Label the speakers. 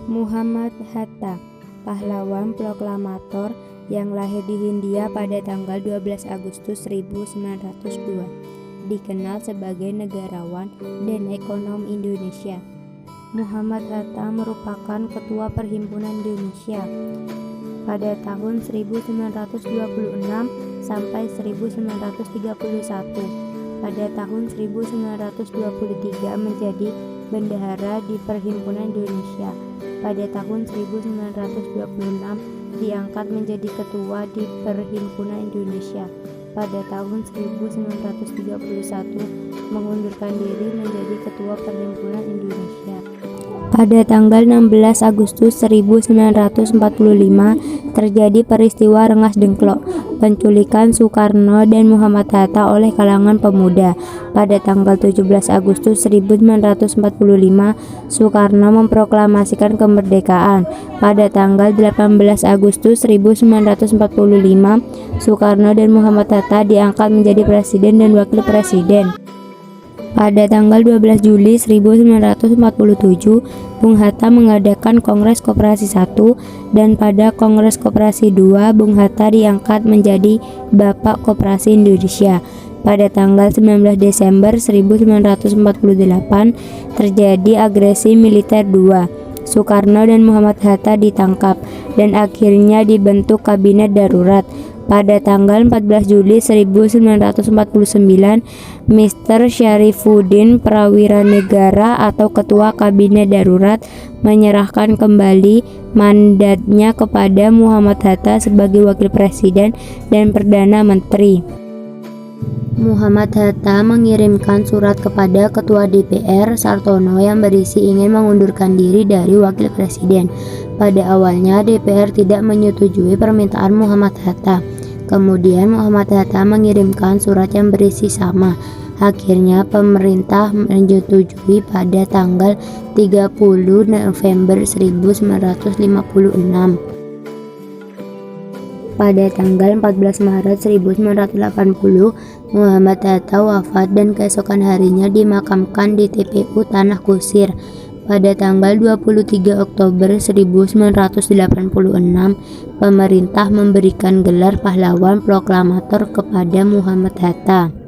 Speaker 1: Muhammad Hatta, pahlawan proklamator yang lahir di Hindia pada tanggal 12 Agustus 1902, dikenal sebagai negarawan dan ekonom Indonesia. Muhammad Hatta merupakan Ketua Perhimpunan Indonesia pada tahun 1926 sampai 1931. Pada tahun 1923 menjadi bendahara di Perhimpunan Indonesia. Pada tahun 1926 diangkat menjadi ketua di Perhimpunan Indonesia. Pada tahun 1931 mengundurkan diri menjadi ketua Perhimpunan Indonesia. Pada tanggal 16 Agustus 1945 terjadi peristiwa Rengas Dengklok, penculikan Soekarno dan Muhammad Hatta oleh kalangan pemuda. Pada tanggal 17 Agustus 1945 Soekarno memproklamasikan kemerdekaan. Pada tanggal 18 Agustus 1945 Soekarno dan Muhammad Hatta diangkat menjadi presiden dan wakil presiden. Pada tanggal 12 Juli 1947, Bung Hatta mengadakan Kongres Koperasi 1 dan pada Kongres Koperasi 2, Bung Hatta diangkat menjadi Bapak Koperasi Indonesia. Pada tanggal 19 Desember 1948 terjadi agresi militer 2. Soekarno dan Muhammad Hatta ditangkap dan akhirnya dibentuk kabinet darurat. Pada tanggal 14 Juli 1949, Mr. Syarifuddin Prawiranegara atau Ketua Kabinet Darurat menyerahkan kembali mandatnya kepada Muhammad Hatta sebagai Wakil Presiden dan Perdana Menteri. Muhammad Hatta mengirimkan surat kepada Ketua DPR Sartono yang berisi ingin mengundurkan diri dari Wakil Presiden. Pada awalnya DPR tidak menyetujui permintaan Muhammad Hatta. Kemudian Muhammad Hatta mengirimkan surat yang berisi sama. Akhirnya pemerintah menyetujui pada tanggal 30 November 1956. Pada tanggal 14 Maret 1980, Muhammad Hatta wafat dan keesokan harinya dimakamkan di TPU Tanah Kusir. Pada tanggal 23 Oktober 1986, pemerintah memberikan gelar pahlawan proklamator kepada Muhammad Hatta.